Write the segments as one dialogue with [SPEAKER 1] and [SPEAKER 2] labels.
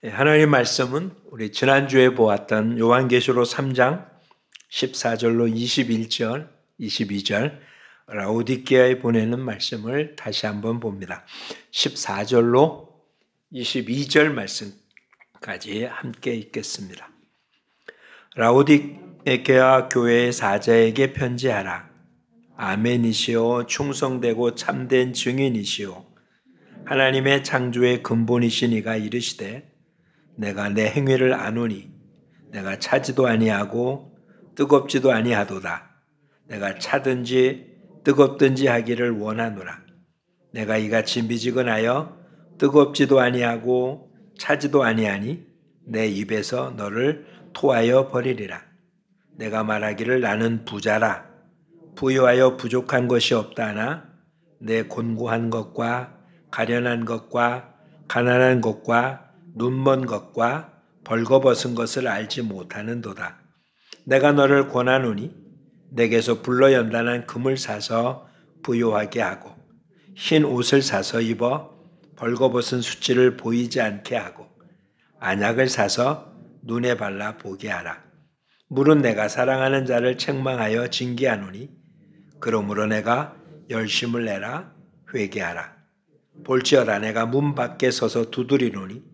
[SPEAKER 1] 하나님 말씀은 우리 지난주에 보았던 요한계시록 3장 14절로 21절, 22절 라오디게아에 보내는 말씀을 다시 한번 봅니다. 14절로 22절 말씀까지 함께 읽겠습니다. 라오디게아 교회의 사자에게 편지하라. 아멘이시오 충성되고 참된 증인이시오 하나님의 창조의 근본이신 이가 이르시되 내가 내 행위를 아노니 내가 차지도 아니하고 뜨겁지도 아니하도다. 내가 차든지 뜨겁든지 하기를 원하노라. 내가 이같이 미지근하여 뜨겁지도 아니하고 차지도 아니하니 내 입에서 너를 토하여 버리리라. 내가 말하기를 나는 부자라. 부유하여 부족한 것이 없다 하나 내 곤고한 것과 가련한 것과 가난한 것과 눈먼 것과 벌거벗은 것을 알지 못하는도다. 내가 너를 권하노니 내게서 불로 연단한 금을 사서 부요하게 하고 흰 옷을 사서 입어 벌거벗은 수치를 보이지 않게 하고 안약을 사서 눈에 발라 보게 하라. 물은 내가 사랑하는 자를 책망하여 징계하노니 그러므로 내가 열심을 내라 회개하라. 볼지어다 내가 문 밖에 서서 두드리노니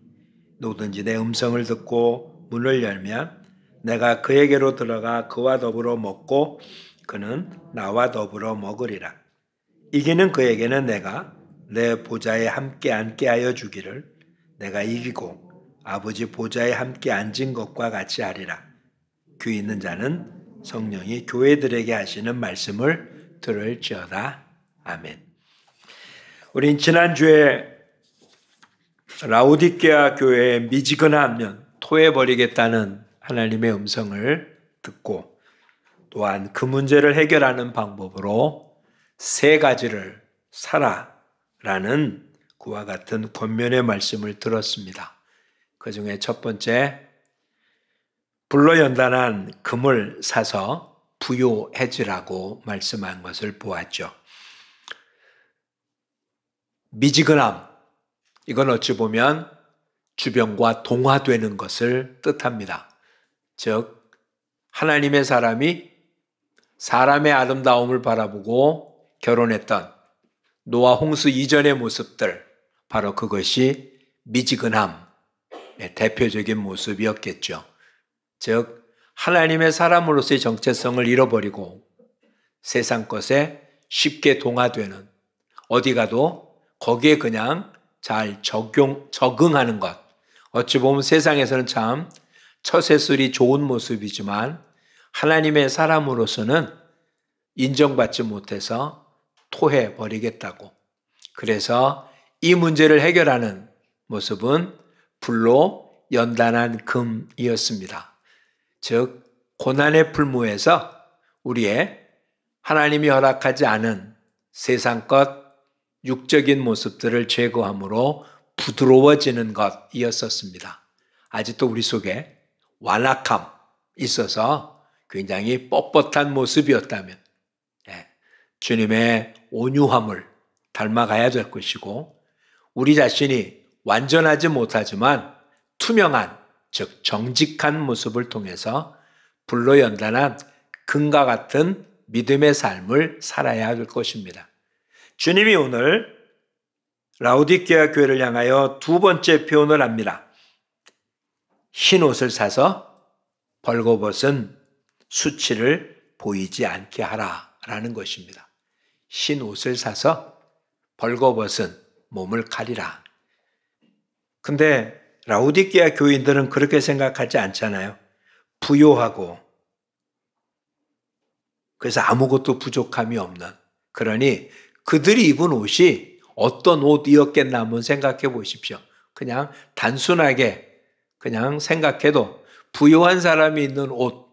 [SPEAKER 1] 누구든지 내 음성을 듣고 문을 열면 내가 그에게로 들어가 그와 더불어 먹고 그는 나와 더불어 먹으리라. 이기는 그에게는 내가 내 보좌에 함께 앉게 하여 주기를 내가 이기고 아버지 보좌에 함께 앉은 것과 같이 하리라. 귀 있는 자는 성령이 교회들에게 하시는 말씀을 들을지어다. 아멘. 우린 지난주에 라오디게아 교회에 미지근하면 토해버리겠다는 하나님의 음성을 듣고 또한 그 문제를 해결하는 방법으로 세 가지를 사라라는 그와 같은 권면의 말씀을 들었습니다. 그 중에 첫 번째, 불로 연단한 금을 사서 부요해지라고 말씀한 것을 보았죠. 미지근함, 이건 어찌 보면 주변과 동화되는 것을 뜻합니다. 즉 하나님의 사람이 사람의 아름다움을 바라보고 결혼했던 노아 홍수 이전의 모습들, 바로 그것이 미지근함의 대표적인 모습이었겠죠. 즉 하나님의 사람으로서의 정체성을 잃어버리고 세상 것에 쉽게 동화되는, 어디 가도 거기에 그냥 잘 적응하는 것. 어찌 보면 세상에서는 참 처세술이 좋은 모습이지만 하나님의 사람으로서는 인정받지 못해서 토해버리겠다고. 그래서 이 문제를 해결하는 모습은 불로 연단한 금이었습니다. 즉 고난의 풀무에서 우리의 하나님이 허락하지 않은 세상 것, 육적인 모습들을 제거함으로 부드러워지는 것이었었습니다. 아직도 우리 속에 완악함 있어서 굉장히 뻣뻣한 모습이었다면 주님의 온유함을 닮아가야 될 것이고, 우리 자신이 완전하지 못하지만 투명한, 즉 정직한 모습을 통해서 불로 연단한 금과 같은 믿음의 삶을 살아야 할 것입니다. 주님이 오늘 라오디게아 교회를 향하여 두 번째 표현을 합니다. 흰 옷을 사서 벌거벗은 수치를 보이지 않게 하라라는 것입니다. 흰 옷을 사서 벌거벗은 몸을 가리라. 근데 라오디게아 교인들은 그렇게 생각하지 않잖아요. 부요하고 그래서 아무것도 부족함이 없는, 그러니 그들이 입은 옷이 어떤 옷이었겠나 한번 생각해 보십시오. 그냥 단순하게 그냥 생각해도 부유한 사람이 입는 옷,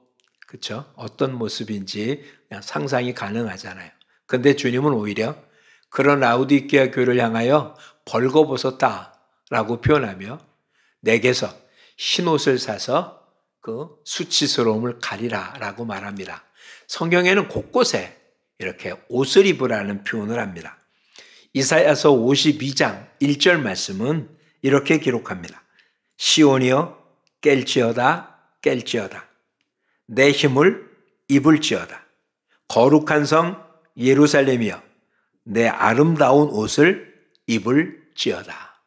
[SPEAKER 1] 그렇죠? 어떤 모습인지 그냥 상상이 가능하잖아요. 근데 주님은 오히려 그런 라오디게아 교회를 향하여 벌거벗었다라고 표현하며 내게서 흰 옷을 사서 그 수치스러움을 가리라라고 말합니다. 성경에는 곳곳에 이렇게 옷을 입으라는 표현을 합니다. 이사야서 52장 1절 말씀은 이렇게 기록합니다. 시온이여 깰지어다 내 힘을 입을지어다. 거룩한 성 예루살렘이여 내 아름다운 옷을 입을지어다.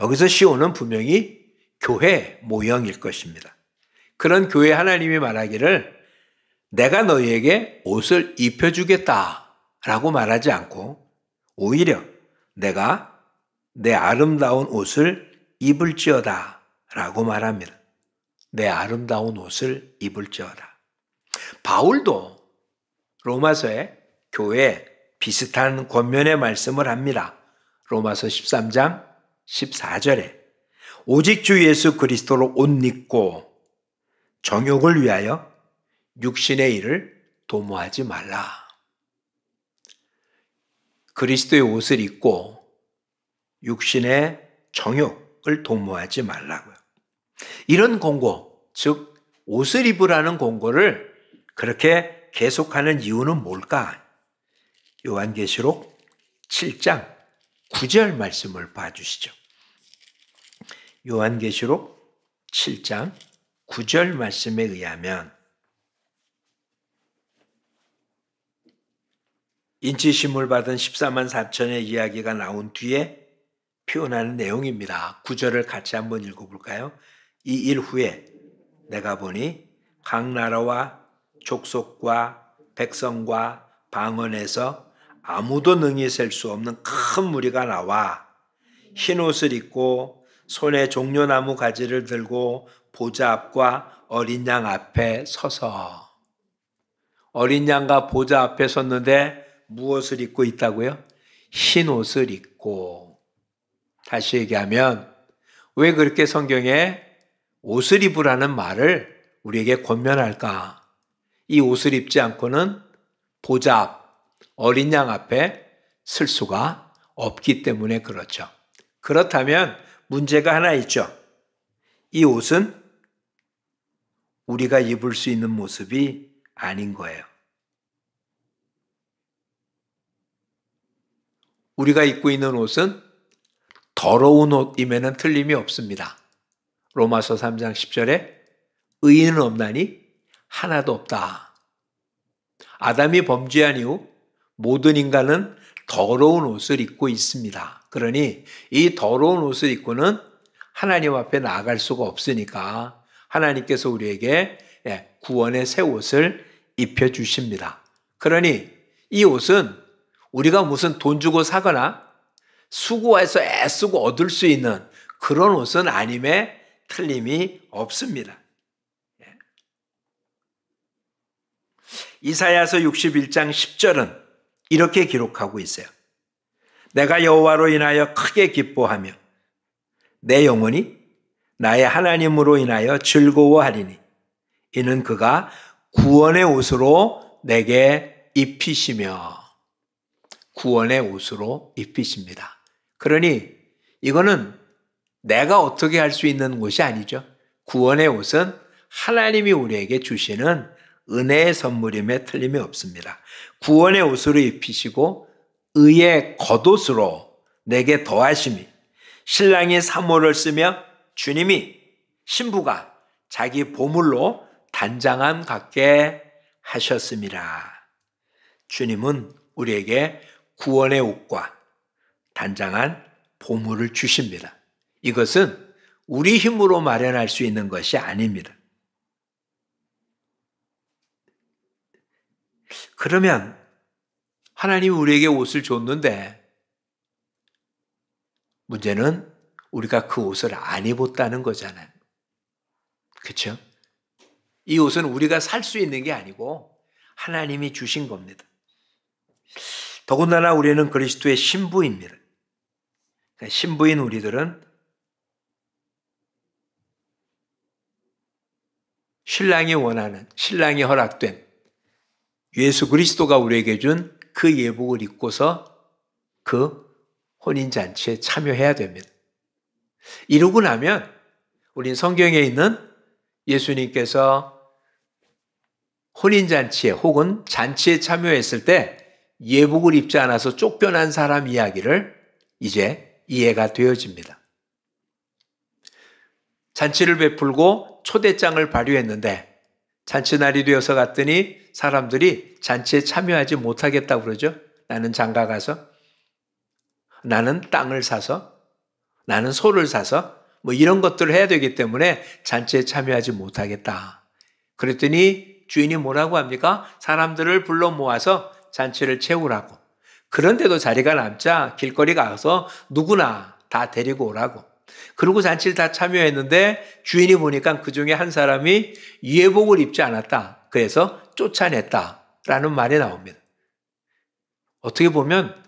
[SPEAKER 1] 여기서 시온은 분명히 교회 모형일 것입니다. 그런 교회 하나님이 말하기를 내가 너희에게 옷을 입혀주겠다라고 말하지 않고 오히려 내가 내 아름다운 옷을 입을지어다 라고 말합니다. 내 아름다운 옷을 입을지어다. 바울도 로마서에 교회에 비슷한 권면의 말씀을 합니다. 로마서 13장 14절에 오직 주 예수 그리스도로 옷 입고 정욕을 위하여 육신의 일을 도모하지 말라. 그리스도의 옷을 입고 육신의 정욕을 도모하지 말라고요. 이런 공고, 즉 옷을 입으라는 공고를 그렇게 계속하는 이유는 뭘까? 요한계시록 7장 9절 말씀을 봐주시죠. 요한계시록 7장 9절 말씀에 의하면 인치심을 받은 14만 4천의 이야기가 나온 뒤에 표현하는 내용입니다. 9절을 같이 한번 읽어볼까요? 이 일 후에 내가 보니 각 나라와 족속과 백성과 방언에서 아무도 능히 셀 수 없는 큰 무리가 나와 흰 옷을 입고 손에 종려나무 가지를 들고 보좌 앞과 어린 양 앞에 서서, 어린 양과 보좌 앞에 섰는데 무엇을 입고 있다고요? 흰 옷을 입고. 다시 얘기하면 왜 그렇게 성경에 옷을 입으라는 말을 우리에게 권면할까? 이 옷을 입지 않고는 보좌 앞, 어린 양 앞에 설 수가 없기 때문에 그렇죠. 그렇다면 문제가 하나 있죠. 이 옷은 우리가 입을 수 있는 모습이 아닌 거예요. 우리가 입고 있는 옷은 더러운 옷임에는 틀림이 없습니다. 로마서 3장 10절에 의인은 없나니 하나도 없다. 아담이 범죄한 이후 모든 인간은 더러운 옷을 입고 있습니다. 그러니 이 더러운 옷을 입고는 하나님 앞에 나아갈 수가 없으니까 하나님께서 우리에게 구원의 새 옷을 입혀주십니다. 그러니 이 옷은 우리가 무슨 돈 주고 사거나 수고해서 애쓰고 얻을 수 있는 그런 옷은 아님에 틀림이 없습니다. 이사야서 61장 10절은 이렇게 기록하고 있어요. 내가 여호와로 인하여 크게 기뻐하며 내 영혼이 나의 하나님으로 인하여 즐거워하리니 이는 그가 구원의 옷으로 내게 입히시며, 구원의 옷으로 입히십니다. 그러니 이거는 내가 어떻게 할 수 있는 것이 아니죠. 구원의 옷은 하나님이 우리에게 주시는 은혜의 선물임에 틀림이 없습니다. 구원의 옷으로 입히시고 의의 겉옷으로 내게 더하심이, 신랑이 사모를 쓰며 주님이 신부가 자기 보물로 단장함 같게 하셨습니다. 주님은 우리에게 구원의 옷과 단장한 보물을 주십니다. 이것은 우리 힘으로 마련할 수 있는 것이 아닙니다. 그러면 하나님이 우리에게 옷을 줬는데 문제는 우리가 그 옷을 안 입었다는 거잖아요. 그렇죠? 이 옷은 우리가 살 수 있는 게 아니고 하나님이 주신 겁니다. 더군다나 우리는 그리스도의 신부입니다. 신부인 우리들은 신랑이 원하는, 신랑이 허락된 예수 그리스도가 우리에게 준 그 예복을 입고서 그 혼인잔치에 참여해야 됩니다. 이러고 나면 우린 성경에 있는 예수님께서 혼인잔치에 혹은 잔치에 참여했을 때 예복을 입지 않아서 쫓겨난 사람 이야기를 이제 이해가 되어집니다. 잔치를 베풀고 초대장을 발휘했는데 잔치날이 되어서 갔더니 사람들이 잔치에 참여하지 못하겠다고 그러죠. 나는 장가 가서, 나는 땅을 사서, 나는 소를 사서 뭐 이런 것들을 해야 되기 때문에 잔치에 참여하지 못하겠다. 그랬더니 주인이 뭐라고 합니까? 사람들을 불러 모아서 잔치를 채우라고. 그런데도 자리가 남자 길거리 가서 누구나 다 데리고 오라고. 그리고 잔치를 다 참여했는데 주인이 보니까 그 중에 한 사람이 예복을 입지 않았다. 그래서 쫓아냈다라는 말이 나옵니다. 어떻게 보면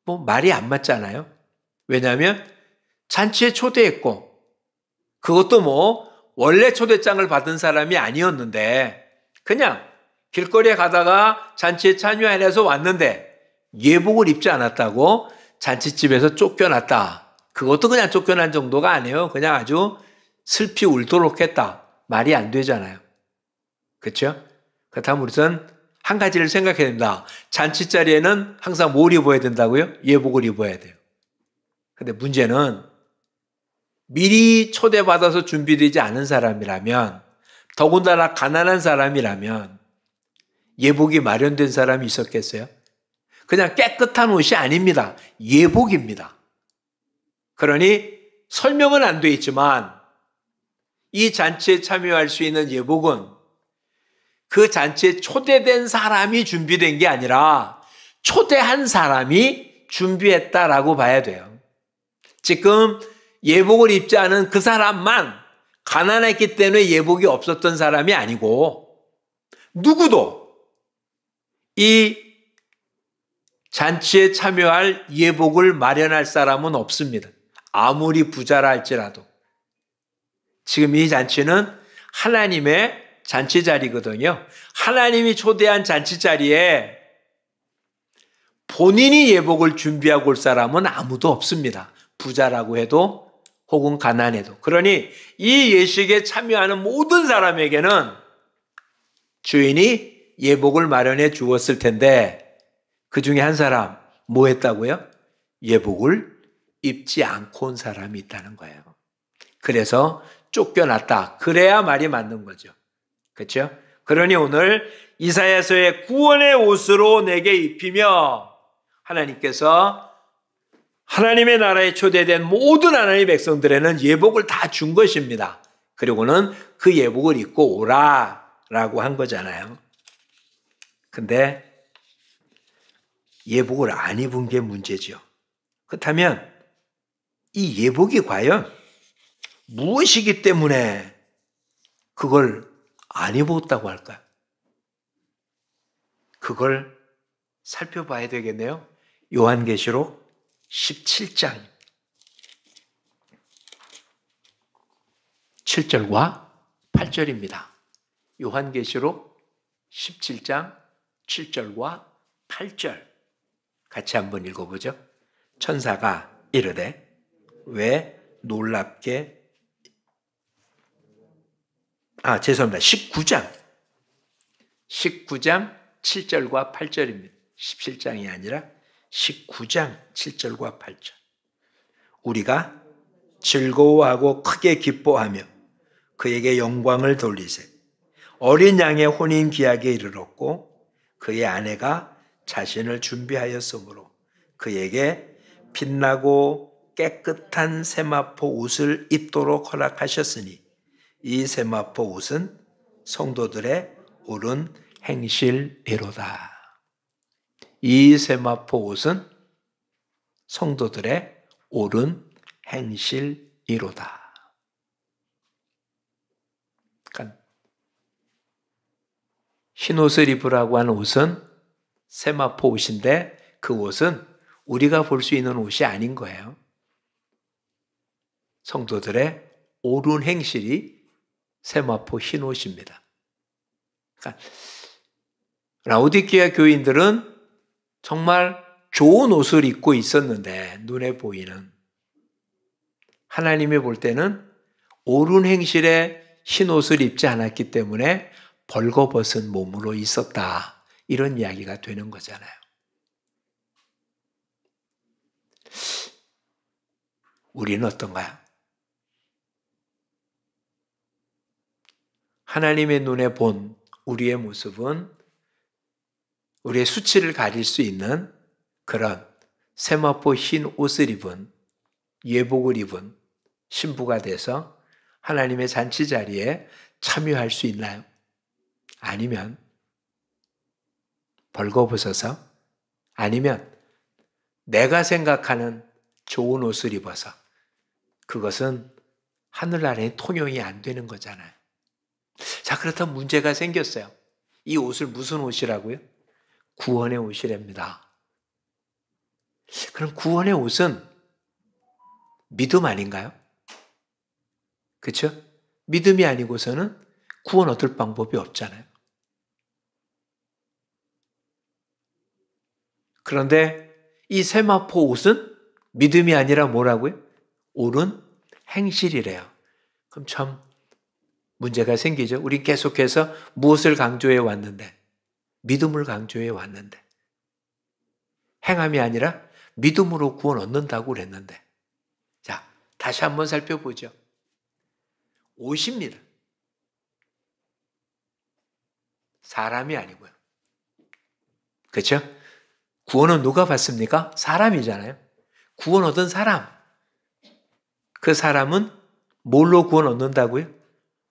[SPEAKER 1] 뭐 말이 안 맞잖아요. 왜냐하면 잔치에 초대했고 그것도 뭐 원래 초대장을 받은 사람이 아니었는데 그냥 길거리에 가다가 잔치에 참여해서 왔는데 예복을 입지 않았다고 잔치집에서 쫓겨났다. 그것도 그냥 쫓겨난 정도가 아니에요. 그냥 아주 슬피 울도록 했다. 말이 안 되잖아요. 그렇죠? 그렇다면 우선 한 가지를 생각해야 됩니다. 잔치 자리에는 항상 뭘 입어야 된다고요? 예복을 입어야 돼요. 근데 문제는 미리 초대받아서 준비되지 않은 사람이라면 더군다나 가난한 사람이라면 예복이 마련된 사람이 있었겠어요? 그냥 깨끗한 옷이 아닙니다. 예복입니다. 그러니 설명은 안 돼 있지만 이 잔치에 참여할 수 있는 예복은 그 잔치에 초대된 사람이 준비된 게 아니라 초대한 사람이 준비했다라고 봐야 돼요. 지금 예복을 입지 않은 그 사람만 가난했기 때문에 예복이 없었던 사람이 아니고 누구도 이 잔치에 참여할 예복을 마련할 사람은 없습니다. 아무리 부자라 할지라도. 지금 이 잔치는 하나님의 잔치 자리거든요. 하나님이 초대한 잔치 자리에 본인이 예복을 준비하고 올 사람은 아무도 없습니다. 부자라고 해도 혹은 가난해도. 그러니 이 예식에 참여하는 모든 사람에게는 주인이 예복을 마련해 주었을 텐데 그 중에 한 사람 뭐 했다고요? 예복을 입지 않고 온 사람이 있다는 거예요. 그래서 쫓겨났다. 그래야 말이 맞는 거죠. 그렇죠? 그러니 오늘 이사야서의 구원의 옷으로 내게 입히며 하나님께서 하나님의 나라에 초대된 모든 하나님의 백성들에는 예복을 다 준 것입니다. 그리고는 그 예복을 입고 오라라고 한 거잖아요. 근데 예복을 안 입은 게 문제죠. 그렇다면 이 예복이 과연 무엇이기 때문에 그걸 안 입었다고 할까요? 그걸 살펴봐야 되겠네요. 요한계시록 17장 7절과 8절입니다. 요한계시록 17장 7절과 8절 같이 한번 읽어보죠. 천사가 이르되 왜 놀랍게 죄송합니다. 19장 7절과 8절입니다. 17장이 아니라 19장 7절과 8절. 우리가 즐거워하고 크게 기뻐하며 그에게 영광을 돌리세. 어린 양의 혼인 기약에 이르렀고 그의 아내가 자신을 준비하였으므로 그에게 빛나고 깨끗한 세마포 옷을 입도록 허락하셨으니 이 세마포 옷은 성도들의 옳은 행실이로다. 이 세마포 옷은 성도들의 옳은 행실이로다. 그러니까 흰 옷을 입으라고 하는 옷은 세마포 옷인데 그 옷은 우리가 볼 수 있는 옷이 아닌 거예요. 성도들의 옳은 행실이 세마포 흰 옷입니다. 그러니까 라오디게아 교인들은 정말 좋은 옷을 입고 있었는데 눈에 보이는 하나님이 볼 때는 옳은 행실에 흰 옷을 입지 않았기 때문에 벌거벗은 몸으로 있었다. 이런 이야기가 되는 거잖아요. 우리는 어떤가요? 하나님의 눈에 본 우리의 모습은 우리의 수치를 가릴 수 있는 그런 세마포 흰 옷을 입은 예복을 입은 신부가 돼서 하나님의 잔치 자리에 참여할 수 있나요? 아니면 벌거벗어서, 아니면 내가 생각하는 좋은 옷을 입어서, 그것은 하늘나라에 통용이 안 되는 거잖아요. 자, 그렇다면 문제가 생겼어요. 이 옷을 무슨 옷이라고요? 구원의 옷이랍니다. 그럼 구원의 옷은 믿음 아닌가요? 그렇죠? 믿음이 아니고서는 구원 얻을 방법이 없잖아요. 그런데 이 세마포 옷은 믿음이 아니라 뭐라고요? 옳은 행실이래요. 그럼 참 문제가 생기죠. 우리 계속해서 무엇을 강조해 왔는데? 믿음을 강조해 왔는데. 행함이 아니라 믿음으로 구원 얻는다고 그랬는데. 자, 다시 한번 살펴보죠. 옷입니다. 사람이 아니고요. 그렇죠? 구원은 누가 받습니까? 사람이잖아요. 구원 얻은 사람. 그 사람은 뭘로 구원 얻는다고요?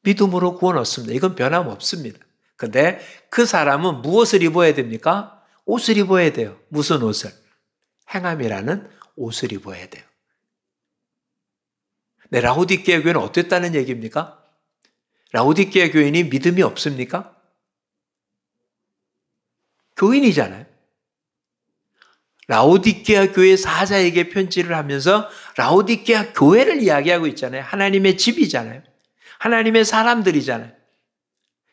[SPEAKER 1] 믿음으로 구원 얻습니다. 이건 변함없습니다. 근데 그 사람은 무엇을 입어야 됩니까? 옷을 입어야 돼요. 무슨 옷을? 행함이라는 옷을 입어야 돼요. 네, 라오디게아 교회는 어땠다는 얘기입니까? 라오디게아 교인이 믿음이 없습니까? 교인이잖아요. 라오디게아 교회 사자에게 편지를 하면서 라오디게아 교회를 이야기하고 있잖아요. 하나님의 집이잖아요. 하나님의 사람들이잖아요.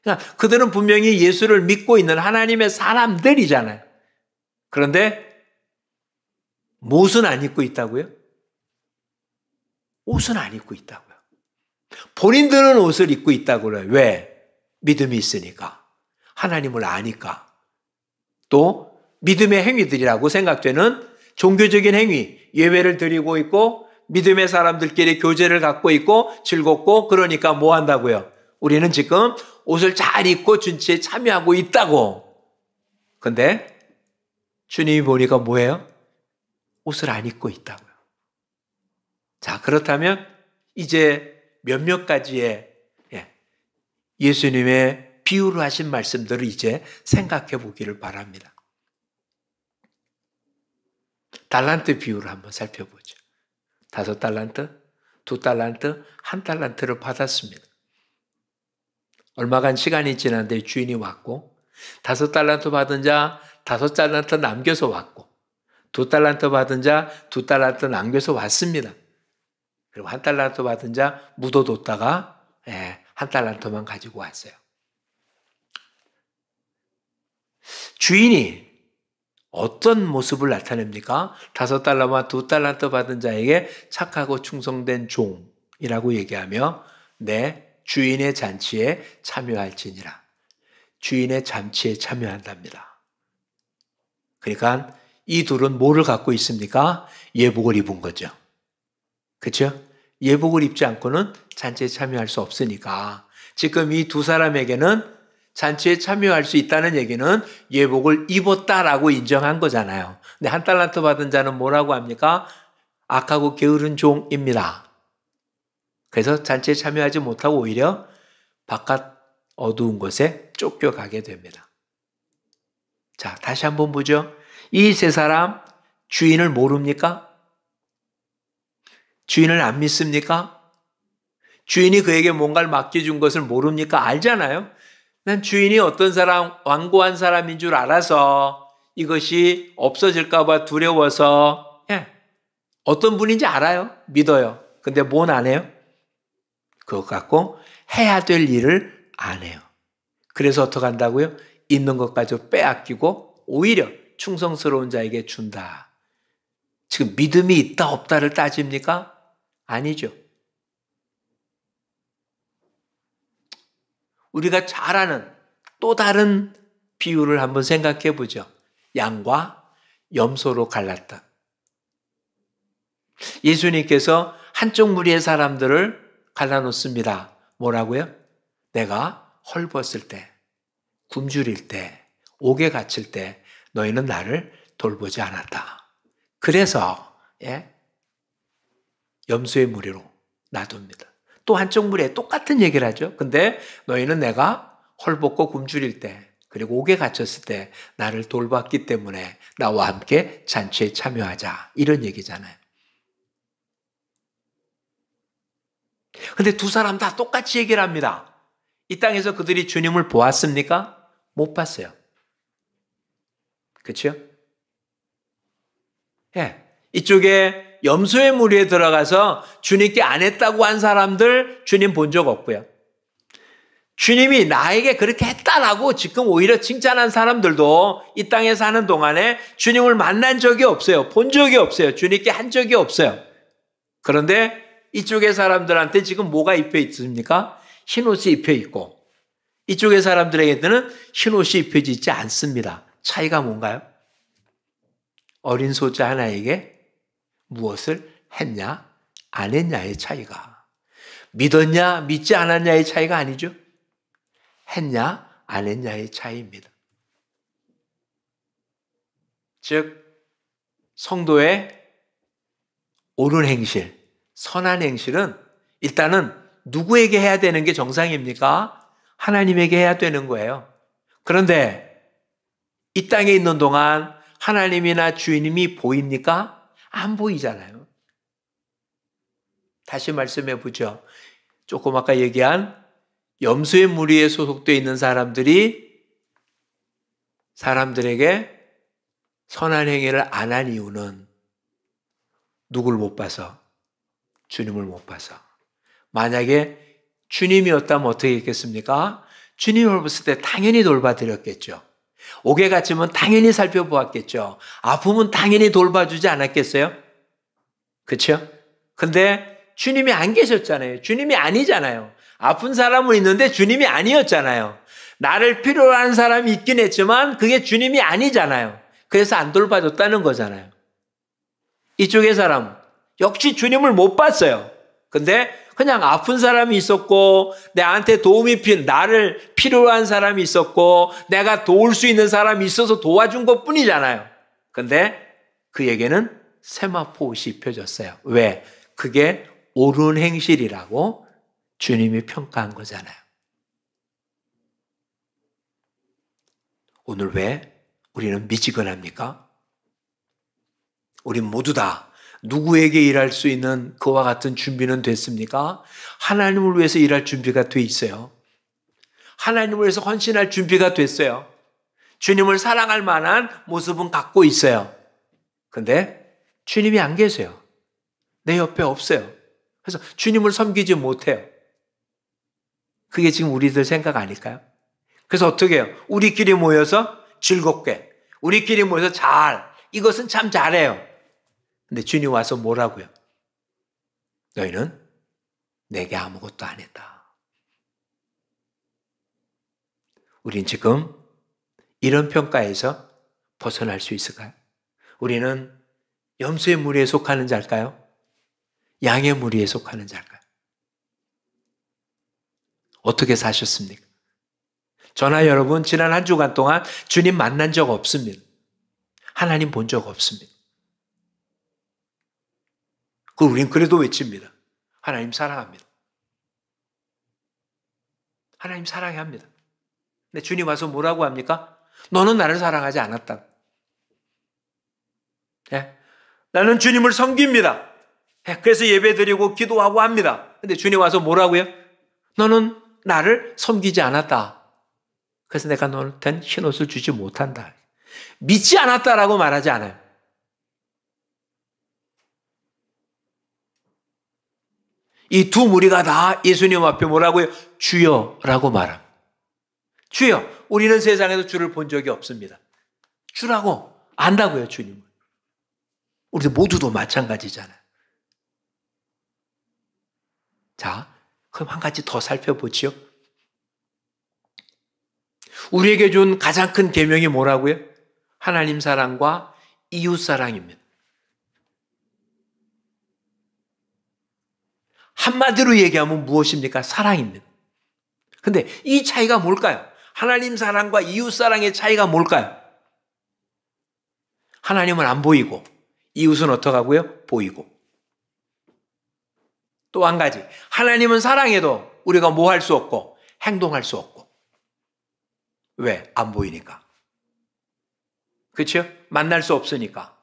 [SPEAKER 1] 그러니까 그들은 분명히 예수를 믿고 있는 하나님의 사람들이잖아요. 그런데 옷은 안 입고 있다고요? 옷은 안 입고 있다고요. 본인들은 옷을 입고 있다고 그래요. 왜? 믿음이 있으니까. 하나님을 아니까. 또 믿음의 행위들이라고 생각되는 종교적인 행위, 예배를 드리고 있고 믿음의 사람들끼리 교제를 갖고 있고 즐겁고 그러니까 뭐 한다고요? 우리는 지금 옷을 잘 입고 준치에 참여하고 있다고. 근데 주님이 보니까 뭐예요? 옷을 안 입고 있다고요. 자, 그렇다면 이제 몇몇 가지의 예수님의 비유로 하신 말씀들을 이제 생각해 보기를 바랍니다. 달란트 비유를 한번 살펴보죠. 5달란트, 2달란트, 1달란트를 받았습니다. 얼마간 시간이 지났는데 주인이 왔고 5달란트 받은 자 5달란트 남겨서 왔고 2달란트 받은 자 2달란트 남겨서 왔습니다. 그리고 1달란트 받은 자 묻어뒀다가 1달란트만 가지고 왔어요. 주인이 어떤 모습을 나타냅니까? 5달러와 2달란트 받은 자에게 착하고 충성된 종이라고 얘기하며 내 주인의 잔치에 참여할지니라. 주인의 잔치에 참여한답니다. 그러니까 이 둘은 뭐를 갖고 있습니까? 예복을 입은 거죠. 그렇죠? 예복을 입지 않고는 잔치에 참여할 수 없으니까 지금 이 두 사람에게는 잔치에 참여할 수 있다는 얘기는 예복을 입었다라고 인정한 거잖아요. 근데 1달란트 받은 자는 뭐라고 합니까? 악하고 게으른 종입니다. 그래서 잔치에 참여하지 못하고 오히려 바깥 어두운 곳에 쫓겨가게 됩니다. 자, 다시 한번 보죠. 이 세 사람 주인을 모릅니까? 주인을 안 믿습니까? 주인이 그에게 뭔가를 맡겨준 것을 모릅니까? 알잖아요. 난 주인이 어떤 사람, 완고한 사람인 줄 알아서 이것이 없어질까 봐 두려워서 어떤 분인지 알아요. 믿어요. 근데 뭔 안 해요? 그것 갖고 해야 될 일을 안 해요. 그래서 어떻게 한다고요? 있는 것까지 빼앗기고 오히려 충성스러운 자에게 준다. 지금 믿음이 있다 없다를 따집니까? 아니죠. 우리가 잘 아는 또 다른 비유를 한번 생각해 보죠. 양과 염소로 갈랐다. 예수님께서 한쪽 무리의 사람들을 갈라놓습니다. 뭐라고요? 내가 헐벗을 때, 굶주릴 때, 옥에 갇힐 때 너희는 나를 돌보지 않았다. 그래서 염소의 무리로 놔둡니다. 또 한쪽 무리에 똑같은 얘기를 하죠. 근데 너희는 내가 헐벗고 굶주릴 때 그리고 옥에 갇혔을 때 나를 돌봤기 때문에 나와 함께 잔치에 참여하자. 이런 얘기잖아요. 근데 두 사람 다 똑같이 얘기를 합니다. 이 땅에서 그들이 주님을 보았습니까? 못 봤어요. 그렇죠? 이쪽에 염소의 무리에 들어가서 주님께 안 했다고 한 사람들 주님 본 적 없고요. 주님이 나에게 그렇게 했다라고 지금 오히려 칭찬한 사람들도 이 땅에 사는 동안에 주님을 만난 적이 없어요. 본 적이 없어요. 주님께 한 적이 없어요. 그런데 이쪽의 사람들한테 지금 뭐가 입혀 있습니까? 흰옷이 입혀 있고 이쪽의 사람들에게는 흰옷이 입혀져 있지 않습니다. 차이가 뭔가요? 어린 소자 하나에게 무엇을 했냐 안 했냐의 차이가, 믿었냐 믿지 않았냐의 차이가 아니죠. 했냐 안 했냐의 차이입니다. 즉 성도의 옳은 행실, 선한 행실은 일단은 누구에게 해야 되는 게 정상입니까? 하나님에게 해야 되는 거예요. 그런데 이 땅에 있는 동안 하나님이나 주님이 보입니까? 안 보이잖아요. 다시 말씀해 보죠. 조금 아까 얘기한 염소의 무리에 소속되어 있는 사람들이 사람들에게 선한 행위를 안 한 이유는 누굴 못 봐서? 주님을 못 봐서. 만약에 주님이었다면 어떻게 했겠습니까? 주님을 봤을 때 당연히 돌봐드렸겠죠. 옥에 갇히면 당연히 살펴보았겠죠. 아프면 당연히 돌봐주지 않았겠어요? 그렇죠? 근데 주님이 안 계셨잖아요. 주님이 아니잖아요. 아픈 사람은 있는데 주님이 아니었잖아요. 나를 필요로 하는 사람이 있긴 했지만 그게 주님이 아니잖아요. 그래서 안 돌봐줬다는 거잖아요. 이쪽의 사람 역시 주님을 못 봤어요. 근데 그냥 아픈 사람이 있었고 나한테 나를 필요로 한 사람이 있었고 내가 도울 수 있는 사람이 있어서 도와준 것뿐이잖아요. 근데 그에게는 세마포 옷이 입혀졌어요. 왜? 그게 옳은 행실이라고 주님이 평가한 거잖아요. 오늘 왜 우리는 미지근합니까? 우리 모두 다 누구에게 일할 수 있는 그와 같은 준비는 됐습니까? 하나님을 위해서 일할 준비가 돼 있어요. 하나님을 위해서 헌신할 준비가 됐어요. 주님을 사랑할 만한 모습은 갖고 있어요. 근데 주님이 안 계세요. 내 옆에 없어요. 그래서 주님을 섬기지 못해요. 그게 지금 우리들 생각 아닐까요? 그래서 어떻게 해요? 우리끼리 모여서 즐겁게, 우리끼리 모여서 이것은 참 잘해요. 근데 주님 와서 뭐라고요? 너희는 내게 아무것도 안 했다. 우린 지금 이런 평가에서 벗어날 수 있을까요? 우리는 염소의 무리에 속하는 자일까요? 양의 무리에 속하는 자일까요? 어떻게 사셨습니까? 저나 여러분 지난 한 주간 동안 주님 만난 적 없습니다. 하나님 본 적 없습니다. 우린 그래도 외칩니다. 하나님 사랑합니다. 하나님 사랑해 합니다. 근데 주님 와서 뭐라고 합니까? 너는 나를 사랑하지 않았다. 나는 주님을 섬깁니다. 그래서 예배드리고 기도하고 합니다. 근데 주님 와서 뭐라고요? 너는 나를 섬기지 않았다. 그래서 내가 너한테 흰옷을 주지 못한다. 믿지 않았다라고 말하지 않아요. 이 두 무리가 다 예수님 앞에 뭐라고요? 주여라고 말합니다. 주여, 우리는 세상에서 주를 본 적이 없습니다. 주라고 안다고요, 주님을. 우리 모두도 마찬가지잖아요. 자, 그럼 한 가지 더 살펴보지요. 우리에게 준 가장 큰 계명이 뭐라고요? 하나님 사랑과 이웃 사랑입니다. 한마디로 얘기하면 무엇입니까? 사랑입니다. 근데 이 차이가 뭘까요? 하나님 사랑과 이웃 사랑의 차이가 뭘까요? 하나님은 안 보이고 이웃은 어떻게 하고요? 보이고. 또 한 가지, 하나님은 사랑해도 우리가 뭐 할 수 없고 행동할 수 없고. 왜? 안 보이니까. 그렇죠? 만날 수 없으니까.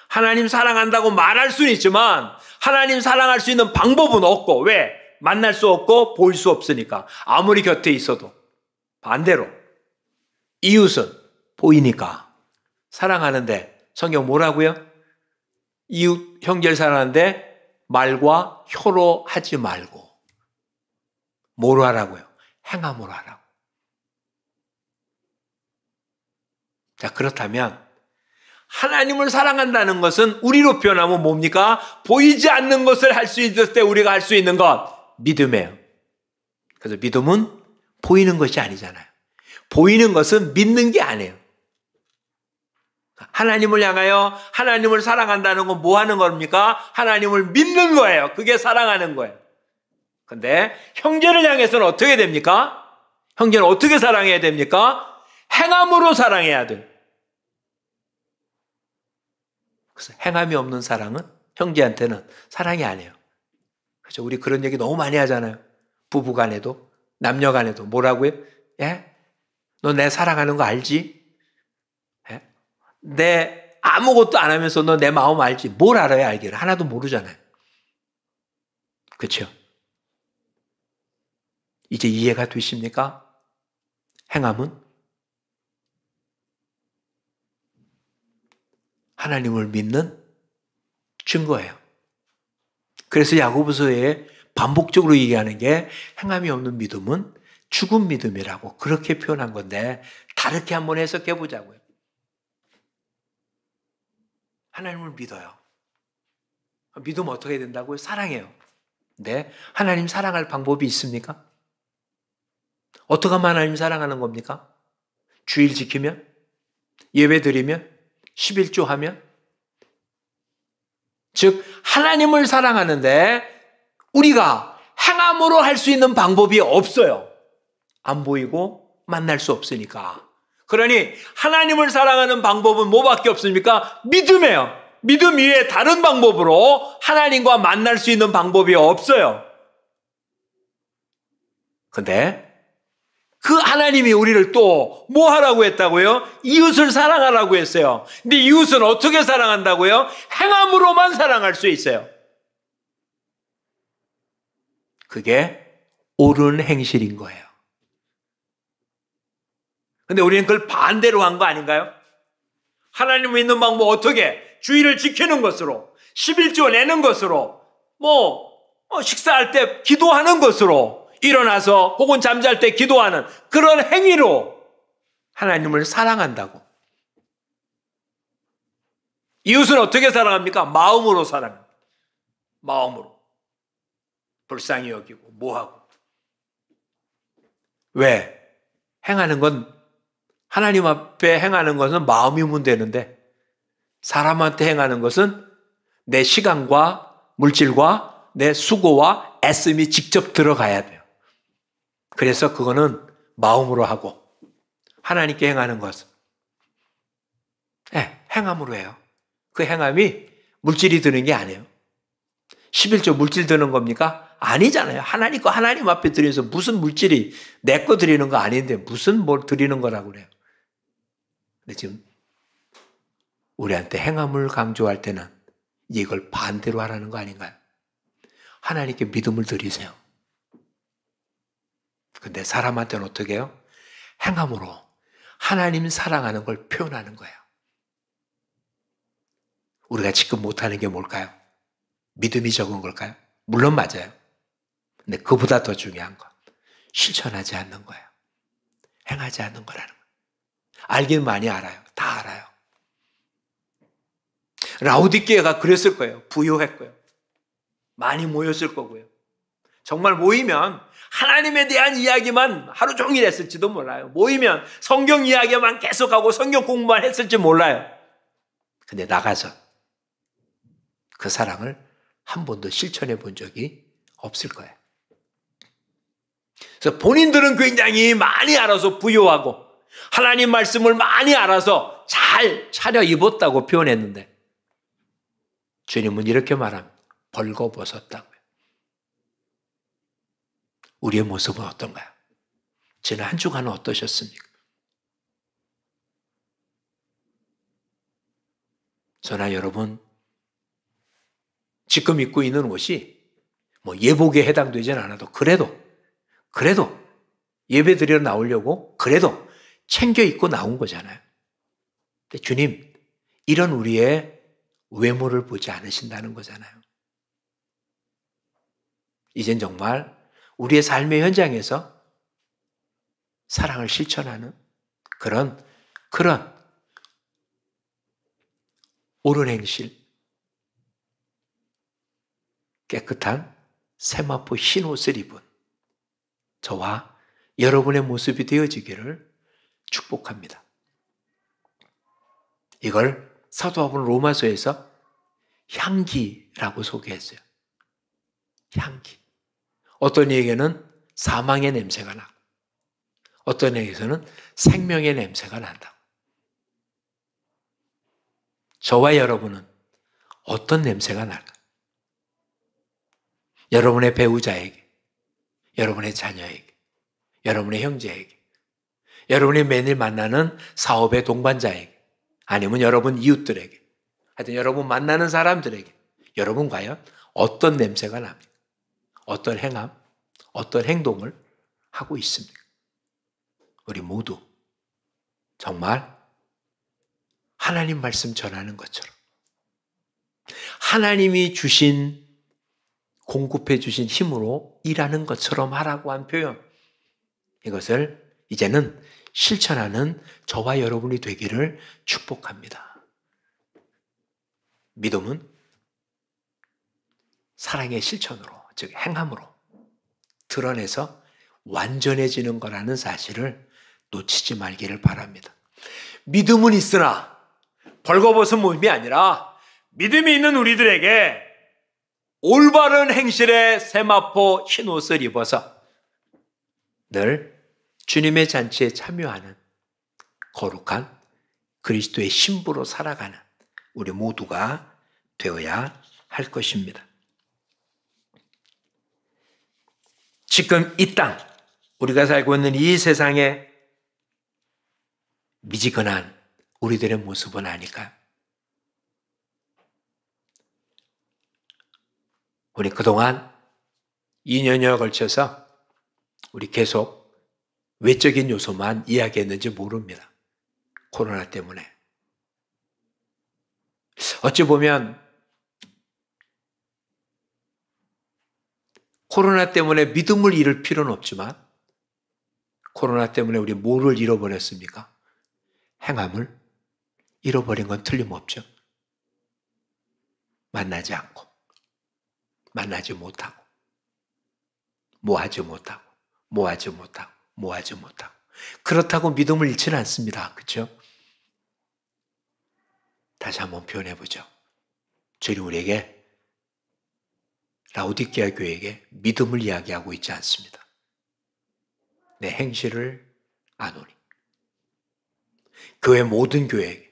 [SPEAKER 1] 하나님 사랑한다고 말할 수는 있지만 하나님 사랑할 수 있는 방법은 없고. 왜? 만날 수 없고 보일 수 없으니까. 아무리 곁에 있어도. 반대로 이웃은 보이니까 사랑하는데, 성경 뭐라고요? 이웃 형제를 사랑하는데 말과 혀로 하지 말고 뭐로 하라고요? 행함으로 하라고. 자, 그렇다면 하나님을 사랑한다는 것은 우리로 표현하면 뭡니까? 보이지 않는 것을 할 수 있을 때 우리가 할 수 있는 것, 믿음이에요. 그래서 믿음은 보이는 것이 아니잖아요. 보이는 것은 믿는 게 아니에요. 하나님을 향하여 하나님을 사랑한다는 건 뭐 하는 겁니까? 하나님을 믿는 거예요. 그게 사랑하는 거예요. 근데 형제를 향해서는 어떻게 됩니까? 형제는 어떻게 사랑해야 됩니까? 행함으로 사랑해야 돼요. 그래서 행함이 없는 사랑은 형제한테는 사랑이 아니에요. 그렇죠? 우리 그런 얘기 너무 많이 하잖아요. 부부 간에도, 남녀 간에도. 뭐라고요? 예? 너 내 사랑하는 거 알지? 예? 내 아무것도 안 하면서 너 내 마음 알지? 뭘 알아야 알기를? 하나도 모르잖아요. 그렇죠? 이제 이해가 되십니까? 행함은 하나님을 믿는 증거예요. 그래서 야고보서에 반복적으로 얘기하는 게 행함이 없는 믿음은 죽은 믿음이라고 그렇게 표현한 건데, 다르게 한번 해석해 보자고요. 하나님을 믿어요. 믿으면 어떻게 된다고요? 사랑해요. 근데 하나님 사랑할 방법이 있습니까? 어떻게 하면 하나님 사랑하는 겁니까? 주일 지키면? 예배 드리면? 11조 하면? 즉 하나님을 사랑하는데 우리가 행함으로 할 수 있는 방법이 없어요. 안 보이고 만날 수 없으니까. 그러니 하나님을 사랑하는 방법은 뭐밖에 없습니까? 믿음이에요. 믿음 이외에 다른 방법으로 하나님과 만날 수 있는 방법이 없어요. 근데 그 하나님이 우리를 또 뭐 하라고 했다고요? 이웃을 사랑하라고 했어요. 근데 이웃은 어떻게 사랑한다고요? 행함으로만 사랑할 수 있어요. 그게 옳은 행실인 거예요. 근데 우리는 그걸 반대로 한 거 아닌가요? 하나님 믿는 방법 어떻게? 주의를 지키는 것으로, 11조 내는 것으로, 식사할 때 기도하는 것으로, 일어나서 혹은 잠잘 때 기도하는 그런 행위로 하나님을 사랑한다고. 이웃은 어떻게 사랑합니까? 마음으로 사랑합니다. 마음으로. 불쌍히 여기고 뭐하고. 왜? 행하는 건, 하나님 앞에 행하는 것은 마음이면 되는데 사람한테 행하는 것은 내 시간과 물질과 내 수고와 애씀이 직접 들어가야 돼요. 그래서 그거는 마음으로 하고, 하나님께 행하는 것은 행함으로 해요. 그 행함이 물질이 드는 게 아니에요. 11조 물질 드는 겁니까? 아니잖아요. 하나님 거 하나님 앞에 드려서 무슨 물질이 내 거 드리는 거 아닌데 무슨 뭘 드리는 거라고 그래요. 근데 지금 우리한테 행함을 강조할 때는 이걸 반대로 하라는 거 아닌가요? 하나님께 믿음을 드리세요. 근데 사람한테는 어떻게 해요? 행함으로 하나님 사랑하는 걸 표현하는 거예요. 우리가 지금 못하는 게 뭘까요? 믿음이 적은 걸까요? 물론 맞아요. 근데 그보다 더 중요한 건 실천하지 않는 거예요. 행하지 않는 거라는 거예요. 알긴 많이 알아요. 다 알아요. 라오디게아가 그랬을 거예요. 부유했고요. 많이 모였을 거고요. 정말 모이면 하나님에 대한 이야기만 하루 종일 했을지도 몰라요. 모이면 성경 이야기만 계속하고 성경 공부만 했을지 몰라요. 근데 나가서 그 사랑을 한 번도 실천해 본 적이 없을 거예요. 그래서 본인들은 굉장히 많이 알아서 부유하고 하나님 말씀을 많이 알아서 잘 차려입었다고 표현했는데 주님은 이렇게 말합니다. 벌거벗었다고요. 우리의 모습은 어떤가요? 지난 한 주간은 어떠셨습니까? 저나 여러분 지금 입고 있는 옷이 뭐 예복에 해당되지는 않아도 그래도 예배 드리러 나오려고 그래도 챙겨 입고 나온 거잖아요. 근데 주님, 이런 우리의 외모를 보지 않으신다는 거잖아요. 이젠 정말 우리의 삶의 현장에서 사랑을 실천하는 그런 옳은 행실, 깨끗한 세마포 흰 옷을 입은 저와 여러분의 모습이 되어지기를 축복합니다. 이걸 사도 바울은 로마서에서 향기라고 소개했어요. 향기. 어떤 이에게는 사망의 냄새가 나고 어떤 이에게서는 생명의 냄새가 난다고. 저와 여러분은 어떤 냄새가 날까? 여러분의 배우자에게, 여러분의 자녀에게, 여러분의 형제에게, 여러분이 매일 만나는 사업의 동반자에게, 아니면 여러분 이웃들에게, 하여튼 여러분 만나는 사람들에게 여러분 과연 어떤 냄새가 납니까? 어떤 행함, 어떤 행동을 하고 있습니까? 우리 모두 정말 하나님 말씀 전하는 것처럼 하나님이 주신 공급해 주신 힘으로 일하는 것처럼 하라고 한 표현, 이것을 이제는 실천하는 저와 여러분이 되기를 축복합니다. 믿음은 사랑의 실천으로, 즉 행함으로 드러내서 완전해지는 거라는 사실을 놓치지 말기를 바랍니다. 믿음은 있으나 벌거벗은 몸이 아니라 믿음이 있는 우리들에게 올바른 행실의 세마포 흰 옷을 입어서 늘 주님의 잔치에 참여하는 거룩한 그리스도의 신부로 살아가는 우리 모두가 되어야 할 것입니다. 지금 이 땅, 우리가 살고 있는 이 세상에 미지근한 우리들의 모습은 아닐까요? 우리 그동안 2년여에 걸쳐서 우리 계속 외적인 요소만 이야기했는지 모릅니다. 코로나 때문에. 어찌 보면 코로나 때문에 믿음을 잃을 필요는 없지만 코로나 때문에 우리 뭐를 잃어버렸습니까? 행함을 잃어버린 건 틀림없죠. 만나지 않고, 만나지 못하고, 모하지 못하고. 그렇다고 믿음을 잃지는 않습니다. 그렇죠? 다시 한번 표현해 보죠. 주님 우리에게 라오디게아 교회에게 믿음을 이야기하고 있지 않습니다. 내 행실을 아노니. 교회 모든 교회에게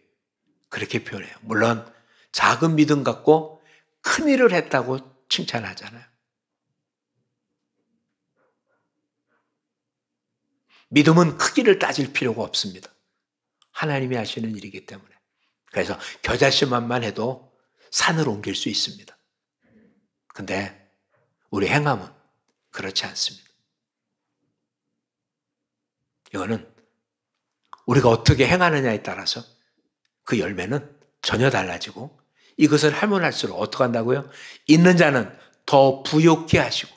[SPEAKER 1] 그렇게 표현해요. 물론 작은 믿음 갖고 큰 일을 했다고 칭찬하잖아요. 믿음은 크기를 따질 필요가 없습니다. 하나님이 하시는 일이기 때문에. 그래서 겨자씨만만 해도 산을 옮길 수 있습니다. 근데 우리 행함은 그렇지 않습니다. 이거는 우리가 어떻게 행하느냐에 따라서 그 열매는 전혀 달라지고 이것을 하면 할수록 어떻게 한다고요? 있는 자는 더 부욕케 하시고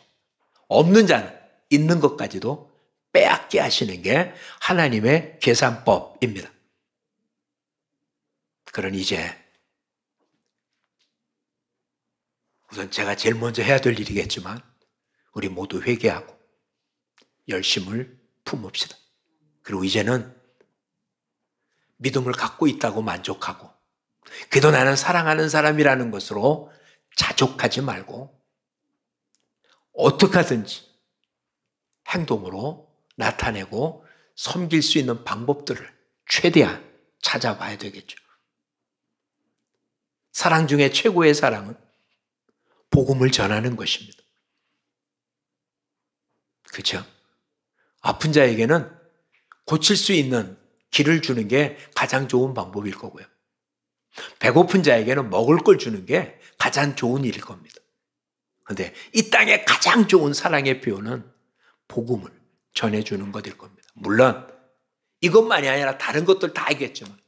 [SPEAKER 1] 없는 자는 있는 것까지도 빼앗게 하시는 게 하나님의 계산법입니다. 그러니 이제 우선 제가 제일 먼저 해야 될 일이겠지만 우리 모두 회개하고 열심을 품읍시다. 그리고 이제는 믿음을 갖고 있다고 만족하고 그래도 나는 사랑하는 사람이라는 것으로 자족하지 말고 어떻게 하든지 행동으로 나타내고 섬길 수 있는 방법들을 최대한 찾아봐야 되겠죠. 사랑 중에 최고의 사랑은 복음을 전하는 것입니다. 그렇죠? 아픈 자에게는 고칠 수 있는 길을 주는 게 가장 좋은 방법일 거고요. 배고픈 자에게는 먹을 걸 주는 게 가장 좋은 일일 겁니다. 그런데 이 땅에 가장 좋은 사랑의 표현은 복음을 전해주는 것일 겁니다. 물론 이것만이 아니라 다른 것들 다 알겠지만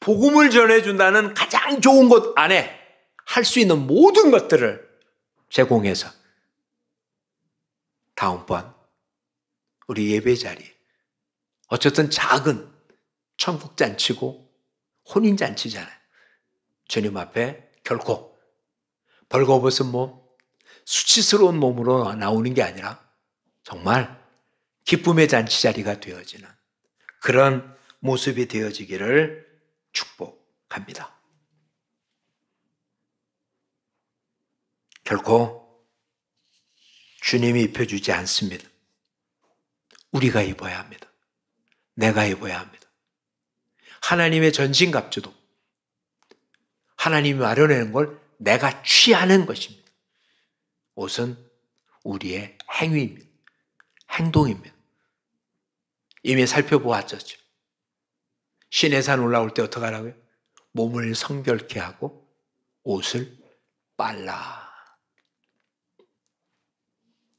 [SPEAKER 1] 복음을 전해준다는 가장 좋은 것 안에 할 수 있는 모든 것들을 제공해서 다음번 우리 예배 자리에 어쨌든 작은 천국잔치고 혼인잔치잖아요. 주님 앞에 결코 벌거벗은 몸, 수치스러운 몸으로 나오는 게 아니라 정말 기쁨의 잔치 자리가 되어지는 그런 모습이 되어지기를 축복합니다. 결코 주님이 입혀주지 않습니다. 우리가 입어야 합니다. 내가 입어야 합니다. 하나님의 전신갑주도 하나님이 마련하는 걸 내가 취하는 것입니다. 옷은 우리의 행위입니다. 행동입니다. 이미 살펴보았죠. 시내산 올라올 때 어떻게 하라고요? 몸을 성결케 하고 옷을 빨라.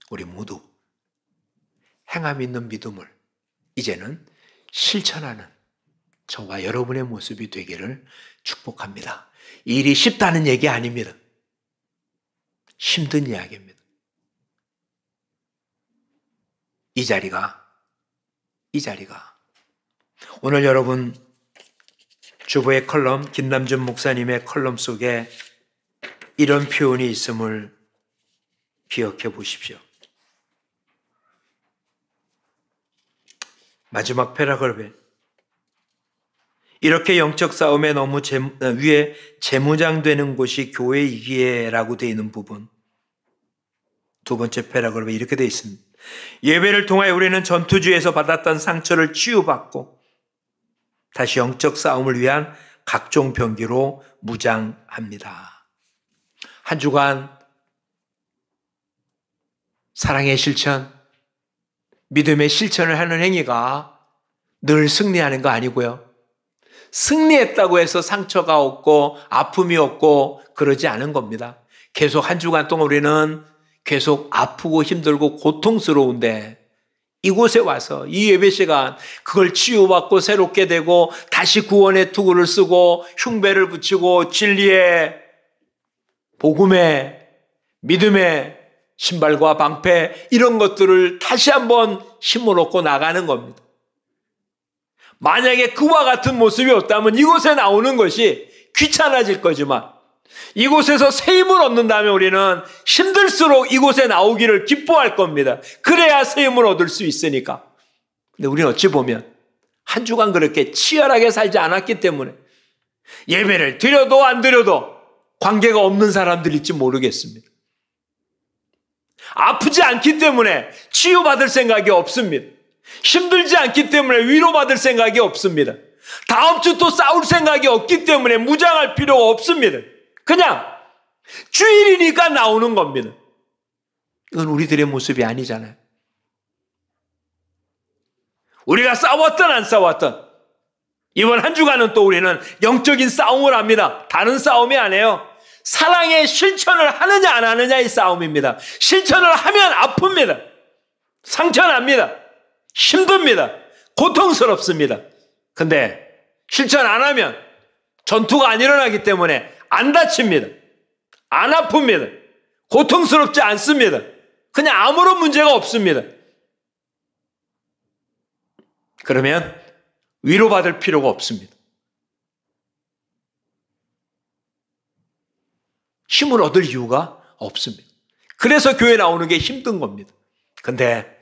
[SPEAKER 1] 우리 모두 행함 있는 믿음을 이제는 실천하는 저와 여러분의 모습이 되기를 축복합니다. 일이 쉽다는 얘기 아닙니다. 힘든 이야기입니다. 이 자리가 오늘 여러분 주보의 컬럼 김남준 목사님의 컬럼 속에 이런 표현이 있음을 기억해 보십시오. 마지막 패러그래프에 이렇게 영적 싸움에 너무 위에 재무장되는 곳이 교회이기에라고 되어 있는 부분 두 번째 패러그래프에 이렇게 되어 있습니다. 예배를 통하여 우리는 전투주에서 받았던 상처를 치유받고 다시 영적 싸움을 위한 각종 병기로 무장합니다. 한 주간 사랑의 실천, 믿음의 실천을 하는 행위가 늘 승리하는 거 아니고요. 승리했다고 해서 상처가 없고 아픔이 없고 그러지 않은 겁니다. 계속 한 주간 동안 우리는 계속 아프고 힘들고 고통스러운데 이곳에 와서 이 예배 시간 그걸 치유받고 새롭게 되고 다시 구원의 투구를 쓰고 흉배를 붙이고 진리의 복음의 믿음의 신발과 방패 이런 것들을 다시 한번 힘을 얻고 나가는 겁니다. 만약에 그와 같은 모습이 없다면 이곳에 나오는 것이 귀찮아질 거지만 이곳에서 새 힘을 얻는다면 우리는 힘들수록 이곳에 나오기를 기뻐할 겁니다. 그래야 새 힘을 얻을 수 있으니까. 근데 우리는 어찌 보면 한 주간 그렇게 치열하게 살지 않았기 때문에 예배를 드려도 안 드려도 관계가 없는 사람들일지 모르겠습니다. 아프지 않기 때문에 치유받을 생각이 없습니다. 힘들지 않기 때문에 위로받을 생각이 없습니다. 다음 주 또 싸울 생각이 없기 때문에 무장할 필요가 없습니다. 그냥 주일이니까 나오는 겁니다. 이건 우리들의 모습이 아니잖아요. 우리가 싸웠든 안 싸웠든 이번 한 주간은 또 우리는 영적인 싸움을 합니다. 다른 싸움이 아니에요. 사랑의 실천을 하느냐 안 하느냐의 싸움입니다. 실천을 하면 아픕니다. 상처납니다. 힘듭니다. 고통스럽습니다. 근데 실천 안 하면 전투가 안 일어나기 때문에 안 다칩니다. 안 아픕니다. 고통스럽지 않습니다. 그냥 아무런 문제가 없습니다. 그러면 위로받을 필요가 없습니다. 힘을 얻을 이유가 없습니다. 그래서 교회 나오는 게 힘든 겁니다. 근데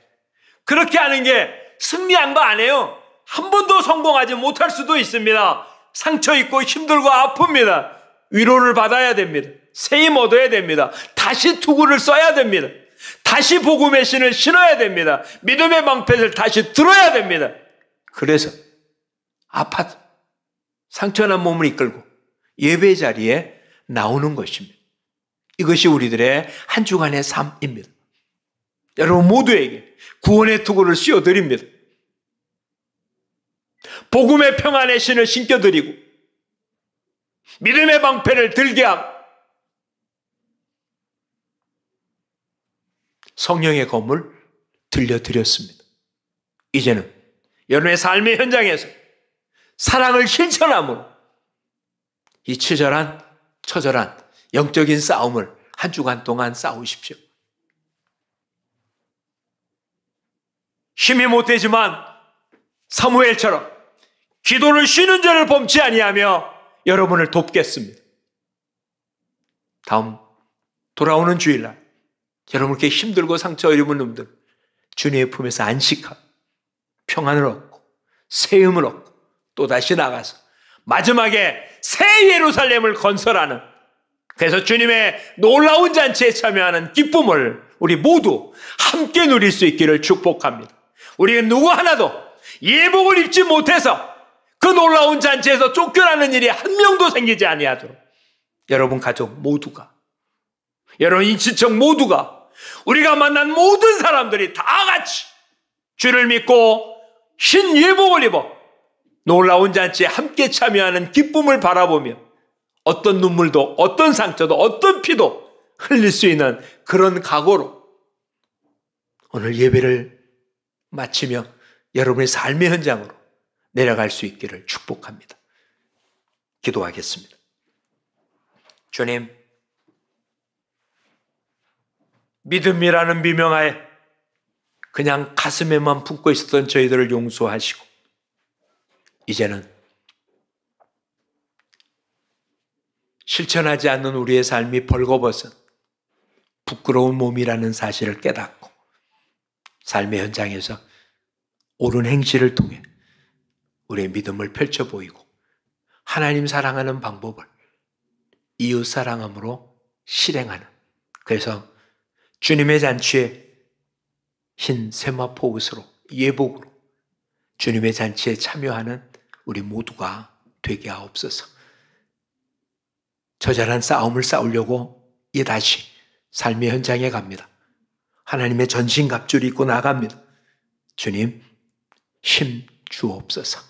[SPEAKER 1] 그렇게 하는 게 승리한 거 아니에요. 한 번도 성공하지 못할 수도 있습니다. 상처 있고 힘들고 아픕니다. 위로를 받아야 됩니다. 새 힘 얻어야 됩니다. 다시 투구를 써야 됩니다. 다시 복음의 신을 신어야 됩니다. 믿음의 방패를 다시 들어야 됩니다. 그래서 아파도 상처난 몸을 이끌고 예배 자리에 나오는 것입니다. 이것이 우리들의 한 주간의 삶입니다. 여러분 모두에게 구원의 투구를 씌워드립니다. 복음의 평안의 신을 신겨드리고 믿음의 방패를 들게 하고 성령의 검을 들려드렸습니다. 이제는 여러분의 삶의 현장에서 사랑을 실천함으로 이 처절한 영적인 싸움을 한 주간 동안 싸우십시오. 힘이 못되지만 사무엘처럼 기도를 쉬는 죄를 범치 아니하며 여러분을 돕겠습니다. 다음 돌아오는 주일날 여러분께 힘들고 상처 입은 놈들 주님의 품에서 안식하고 평안을 얻고 새 힘을 얻고 또다시 나가서 마지막에 새 예루살렘을 건설하는, 그래서 주님의 놀라운 잔치에 참여하는 기쁨을 우리 모두 함께 누릴 수 있기를 축복합니다. 우리는 누구 하나도 예복을 입지 못해서 그 놀라운 잔치에서 쫓겨나는 일이 한 명도 생기지 아니하도록 여러분 가족 모두가, 여러분 인친척 모두가, 우리가 만난 모든 사람들이 다 같이 주를 믿고 흰 예복을 입어 놀라운 잔치에 함께 참여하는 기쁨을 바라보며 어떤 눈물도 어떤 상처도 어떤 피도 흘릴 수 있는 그런 각오로 오늘 예배를 마치며 여러분의 삶의 현장으로 내려갈 수 있기를 축복합니다. 기도하겠습니다. 주님, 믿음이라는 비명하에 그냥 가슴에만 품고 있었던 저희들을 용서하시고 이제는 실천하지 않는 우리의 삶이 벌거벗은 부끄러운 몸이라는 사실을 깨닫고 삶의 현장에서 옳은 행실을 통해 우리의 믿음을 펼쳐 보이고 하나님 사랑하는 방법을 이웃 사랑함으로 실행하는, 그래서 주님의 잔치에 흰 세마포 옷으로 예복으로 주님의 잔치에 참여하는 우리 모두가 되게 하옵소서. 처절한 싸움을 싸우려고 다시 삶의 현장에 갑니다. 하나님의 전신갑주를 입고 나갑니다. 주님, 힘 주옵소서.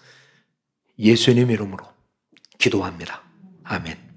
[SPEAKER 1] 예수님 이름으로 기도합니다. 아멘.